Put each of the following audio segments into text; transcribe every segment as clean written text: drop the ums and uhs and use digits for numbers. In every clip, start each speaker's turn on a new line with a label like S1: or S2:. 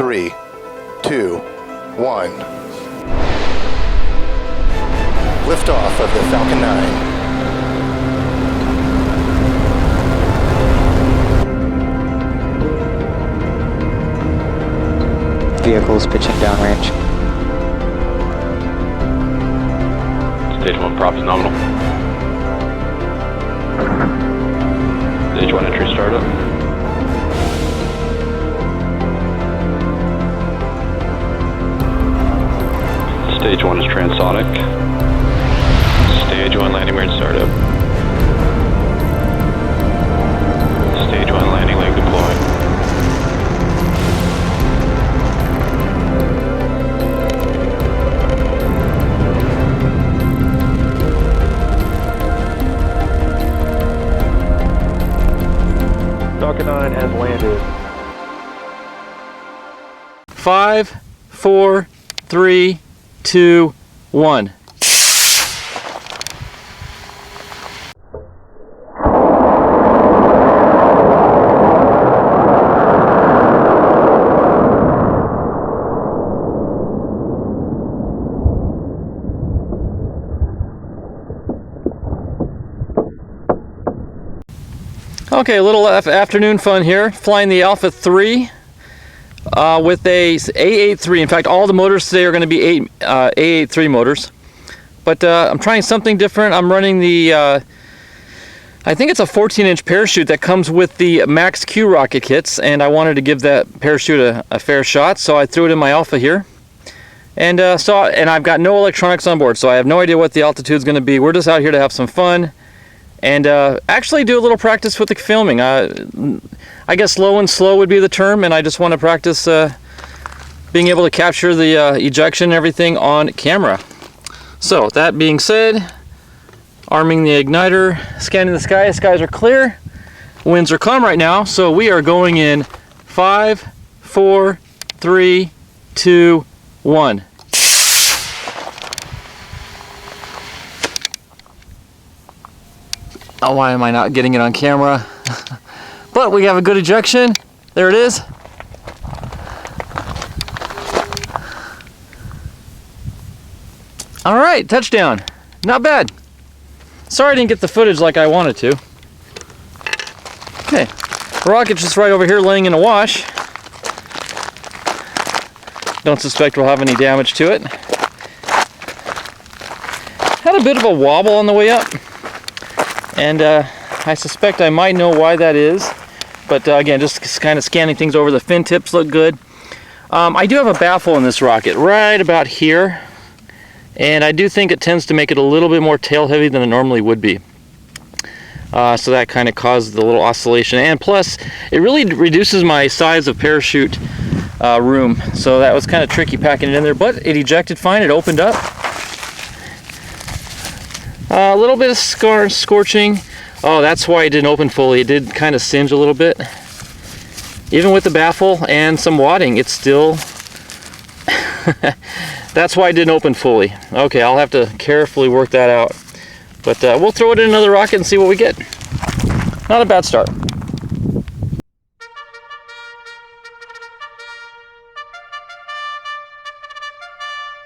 S1: 3, 2, 1. Liftoff of the Falcon 9.
S2: Vehicles pitching downrange.
S3: Stage 1 props nominal. Stage 1 entry startup. Stage 1 is transonic. Stage 1 landing weird startup. Stage 1 landing leg deployed.
S4: Falcon 9 has landed.
S5: 5, 4, 3, 2, 1. Okay, a little afternoon fun here, flying the Alpha 3 with a A83. In fact, all the motors today are going to be A83 motors. But I'm trying something different. I'm running the, I think it's a 14-inch parachute that comes with the Max Q rocket kits, and I wanted to give that parachute a fair shot, so I threw it in my Alpha here. And and I've got no electronics on board, so I have no idea what the altitude is going to be. We're just out here to have some fun. And actually do a little practice with the filming. I guess low and slow would be the term, and I just want to practice being able to capture the ejection and everything on camera. So that being said, arming the igniter, scanning the sky. Skies are clear, winds are calm right now, so we are going in 5, 4, 3, 2, 1. Oh, why am I not getting it on camera? But we have a good ejection. There it is. All right, touchdown. Not bad. Sorry I didn't get the footage like I wanted to. Okay, the rocket's just right over here laying in a wash. Don't suspect we'll have any damage to it. Had a bit of a wobble on the way up. And I suspect I might know why that is. But again, just kind of scanning things over. The fin tips look good. I do have a baffle in this rocket right about here. And I do think it tends to make it a little bit more tail heavy than it normally would be. So that kind of caused the little oscillation. And plus, it really reduces my size of parachute room. So that was kind of tricky packing it in there. But it ejected fine. It opened up. A little bit of scorching. Oh, that's why it didn't open fully. It did kind of singe a little bit. Even with the baffle and some wadding, it's still... That's why it didn't open fully. Okay, I'll have to carefully work that out. But we'll throw it in another rocket and see what we get. Not a bad start.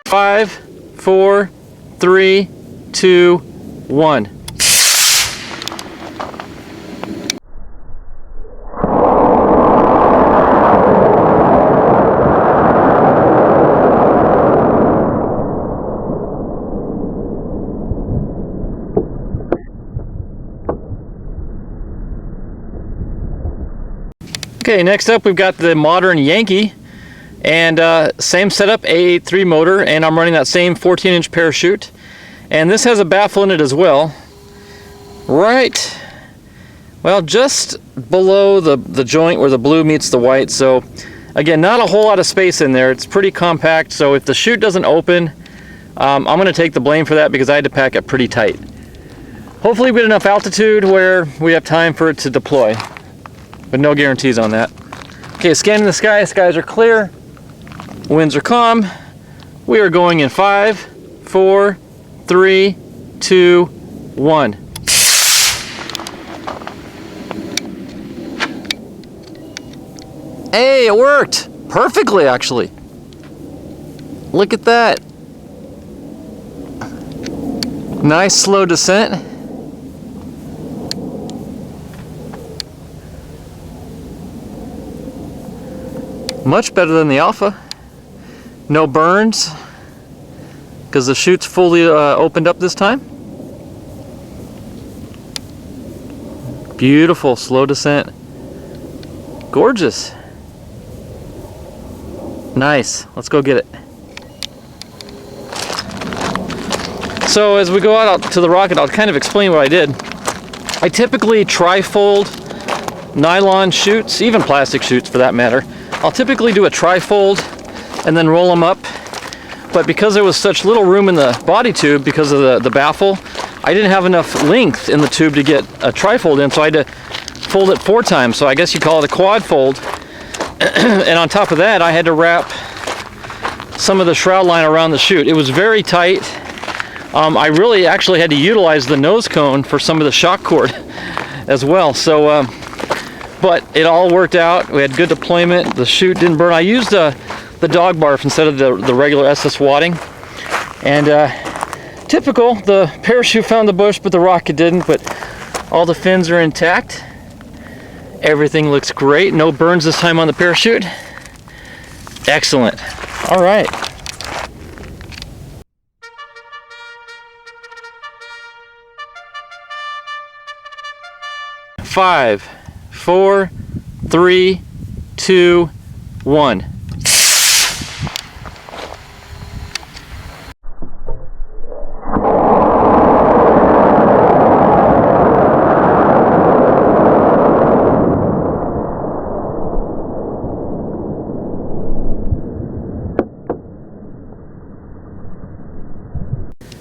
S5: Five, 4, 3, 2, 1. Okay, next up we've got the modern Yankee, and same setup, A83 motor, and I'm running that same 14-inch parachute. And this has a baffle in it as well. Right, well, just below the joint where the blue meets the white. So again, not a whole lot of space in there. It's pretty compact, so if the chute doesn't open, I'm going to take the blame for that because I had to pack it pretty tight. Hopefully we get enough altitude where we have time for it to deploy, but no guarantees on that. Okay, scanning the sky. Skies are clear, winds are calm. We are going in 5, 4, 3, 2, 1. Hey, it worked! perfectly, actually. Look at that. Nice slow descent. Much better than the Alpha. No burns because the chute's fully opened up this time. Beautiful slow descent. Gorgeous. Nice. Let's go get it. So as we go out to the rocket, I'll kind of explain what I did. I typically tri-fold nylon chutes, even plastic chutes for that matter. I'll typically do a tri-fold and then roll them up. But because there was such little room in the body tube because of the baffle, I didn't have enough length in the tube to get a tri-fold in, so I had to fold it 4 times. So I guess you call it a quad fold. And on top of that, I had to wrap some of the shroud line around the chute. It was very tight. I really actually had to utilize the nose cone for some of the shock cord as well. So, but it all worked out. We had good deployment. The chute didn't burn. I used the dog barf instead of the regular SS wadding. And typical, the parachute found the bush, but the rocket didn't. But all the fins are intact. Everything looks great. No burns this time on the parachute. Excellent. All right. Five, 4, 3, 2, 1.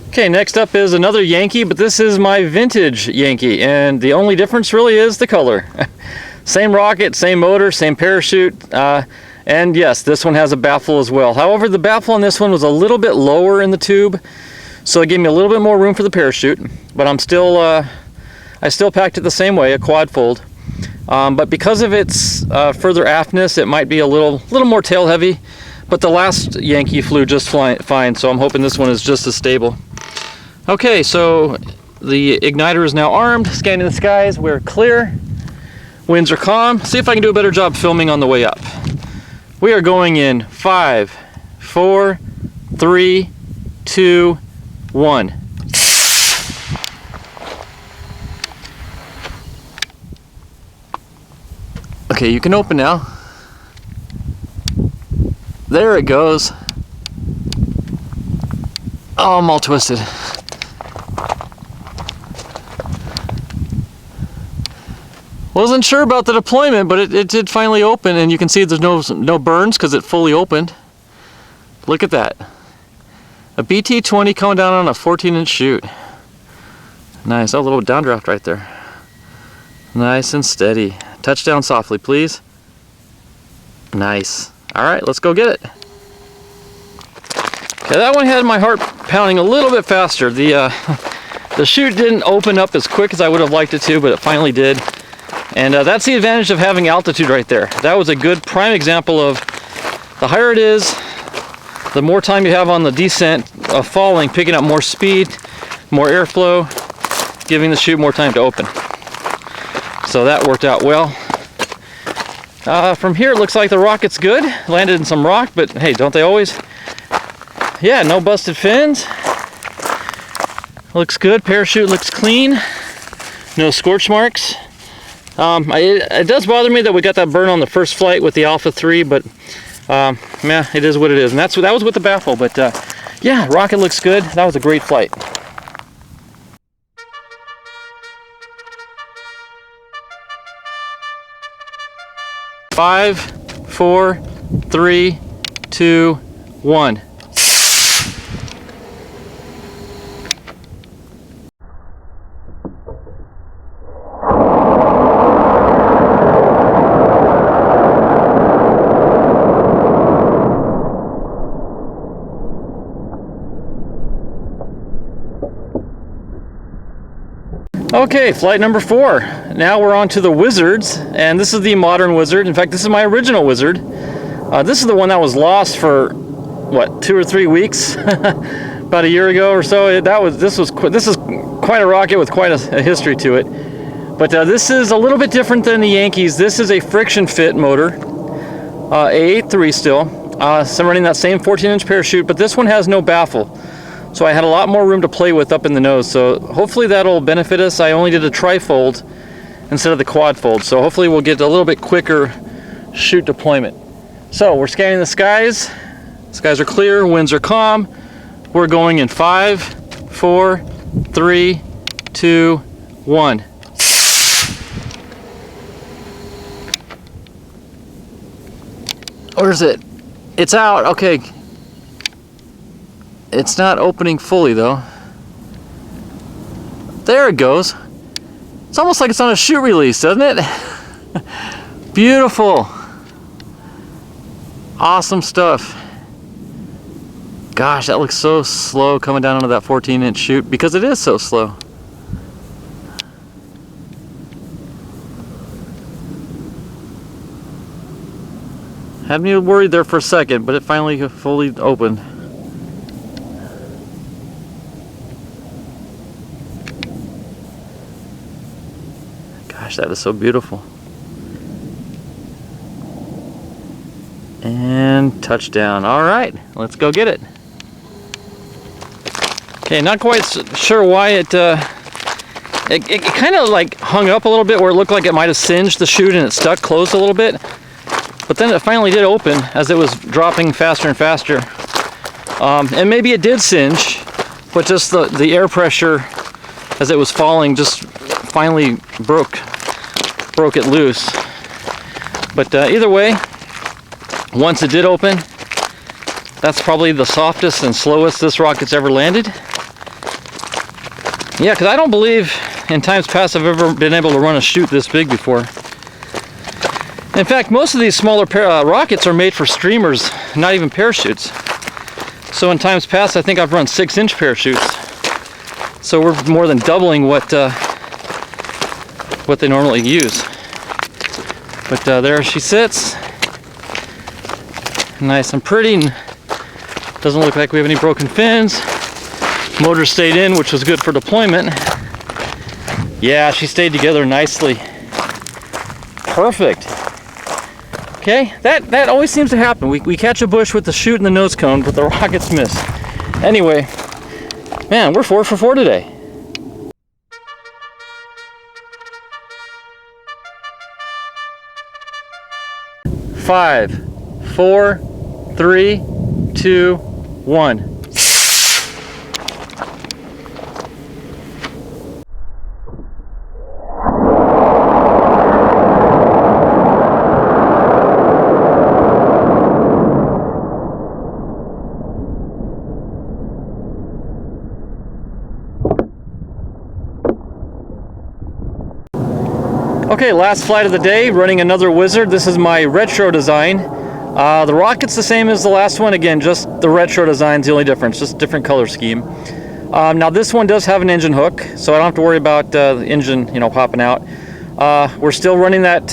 S5: Okay, next up is another Yankee, but this is my vintage Yankee, and the only difference really is the color. Same rocket, same motor, same parachute, and yes, this one has a baffle as well. However, the baffle on this one was a little bit lower in the tube, so it gave me a little bit more room for the parachute, but I still packed it the same way, a quad fold. But because of its further aftness, it might be a little more tail heavy, but the last Yankee flew just fine, so I'm hoping this one is just as stable. Okay, so the igniter is now armed, scanning the skies, we're clear, winds are calm. See if I can do a better job filming on the way up. We are going in 5, 4, 3, 2, 1. Okay, you can open now. There it goes. Oh, I'm all twisted. Wasn't sure about the deployment, but it did finally open, and you can see there's no burns because it fully opened. Look at that. A BT-20 coming down on a 14-inch chute. Nice. Oh, a little downdraft right there. Nice and steady. Touchdown softly, please. Nice. All right, let's go get it. Okay, that one had my heart pounding a little bit faster. The chute didn't open up as quick as I would have liked it to, but it finally did. And that's the advantage of having altitude right there. That was a good prime example of the higher it is, the more time you have on the descent of falling, picking up more speed, more airflow, giving the chute more time to open. So that worked out well. From here it looks like the rocket's good. Landed in some rock, but hey, don't they always? Yeah, no busted fins. Looks good. Parachute looks clean. No scorch marks. It does bother me that we got that burn on the first flight with the Alpha 3, but yeah, it is what it is. And that was with the baffle, but yeah, rocket looks good. That was a great flight. Five, 4, 3, 2, 1. Okay, flight number 4. Now we're on to the Wizards, and this is the modern Wizard. In fact, this is my original Wizard. This is the one that was lost for what, 2 or 3 weeks, about a year ago or so. This is quite a rocket with quite a history to it. But this is a little bit different than the Yankees. This is a friction fit motor, A83 still. So I'm running that same 14-inch parachute, but this one has no baffle. So I had a lot more room to play with up in the nose. So hopefully that'll benefit us. I only did a tri-fold instead of the quad fold. So hopefully we'll get a little bit quicker chute deployment. So we're scanning the skies. Skies are clear, winds are calm. We're going in 5, 4, 3, 2, 1. Where is it? It's out. Okay. It's not opening fully though. There it goes. It's almost like it's on a chute release, doesn't it? Beautiful. Awesome stuff. Gosh, that looks so slow coming down onto that 14-inch chute because it is so slow. Had me worried there for a second, but it finally fully opened. Gosh, that is so beautiful. And touchdown. All right, let's go get it. Okay, not quite sure why it kind of like hung up a little bit where it looked like it might have singed the chute and it stuck closed a little bit. But then it finally did open as it was dropping faster and faster. And maybe it did singe, but just the air pressure as it was falling just finally broke it loose. But either way, once it did open, that's probably the softest and slowest this rocket's ever landed. Yeah, because I don't believe in times past I've ever been able to run a chute this big before. In fact, most of these smaller rockets are made for streamers, not even parachutes. So in times past, I think I've run 6-inch parachutes. So we're more than doubling what they normally use. But there she sits, nice and pretty. Doesn't look like we have any broken fins. Motor stayed in, which was good for deployment. Yeah, she stayed together nicely. Perfect. Okay, that always seems to happen. We catch a bush with the chute and the nose cone, but the rockets miss. Anyway, man, we're 4 for 4 today. Five, 4, 3, 2, 1. Okay, last flight of the day, running another Wizard. This is my retro design. The rocket's the same as the last one. Again, just the retro design's the only difference, just different color scheme. Now this one does have an engine hook, so I don't have to worry about the engine, popping out. We're still running that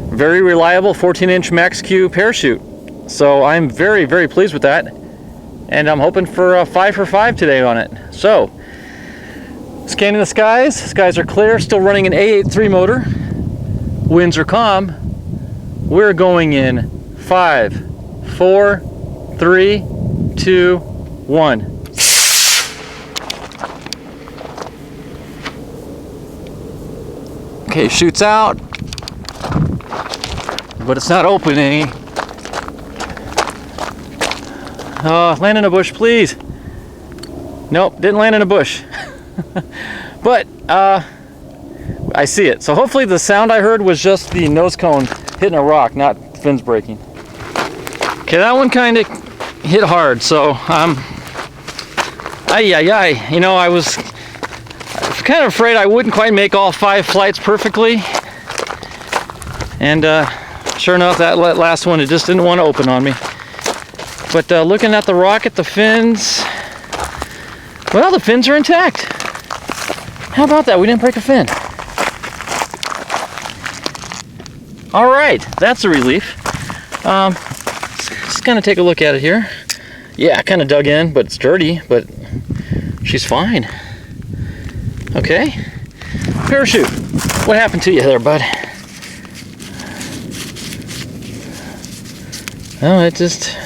S5: very reliable 14-inch Max Q parachute. So I'm very, very pleased with that. And I'm hoping for a 5 for 5 today on it. So, scanning the skies. Skies are clear. Still running an A83 motor. Winds are calm. We're going in 5, 4, 3, 2, 1. Okay, shoots out, but it's not opening. Land in a bush, please. Nope, didn't land in a bush. But I see it. So hopefully the sound I heard was just the nose cone hitting a rock, not fins breaking. Okay, that one kind of hit hard. So I was kind of afraid I wouldn't quite make all 5 flights perfectly. And sure enough, that last one, it just didn't want to open on me. But looking at the rocket, the fins, well, the fins are intact. How about that? We didn't break a fin. All right, that's a relief. Just kind of take a look at it here. Yeah, I kind of dug in, but it's dirty, but she's fine. Okay. Parachute. What happened to you there, bud? Oh, it just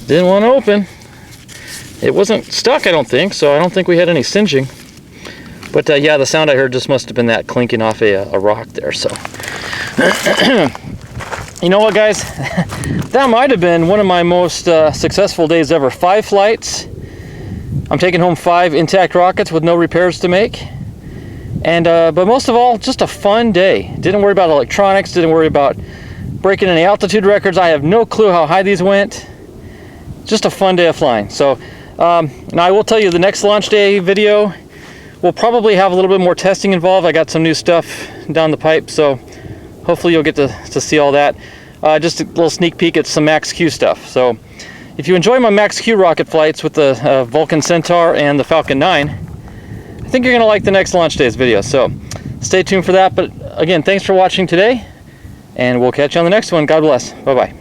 S5: didn't want to open. It wasn't stuck, I don't think, so I don't think we had any singeing. But yeah, the sound I heard just must have been that clinking off a rock there, so. You know what, guys? That might have been one of my most successful days ever. 5 flights. I'm taking home 5 intact rockets with no repairs to make. And but most of all, just a fun day. Didn't worry about electronics, didn't worry about breaking any altitude records. I have no clue how high these went. Just a fun day of flying. So now I will tell you, the next launch day video will probably have a little bit more testing involved. I got some new stuff down the pipe, so hopefully you'll get to see all that. Just a little sneak peek at some Max Q stuff. So if you enjoy my Max Q rocket flights with the Vulcan Centaur and the Falcon 9, I think you're going to like the next launch day's video. So stay tuned for that. But again, thanks for watching today, and we'll catch you on the next one. God bless. Bye-bye.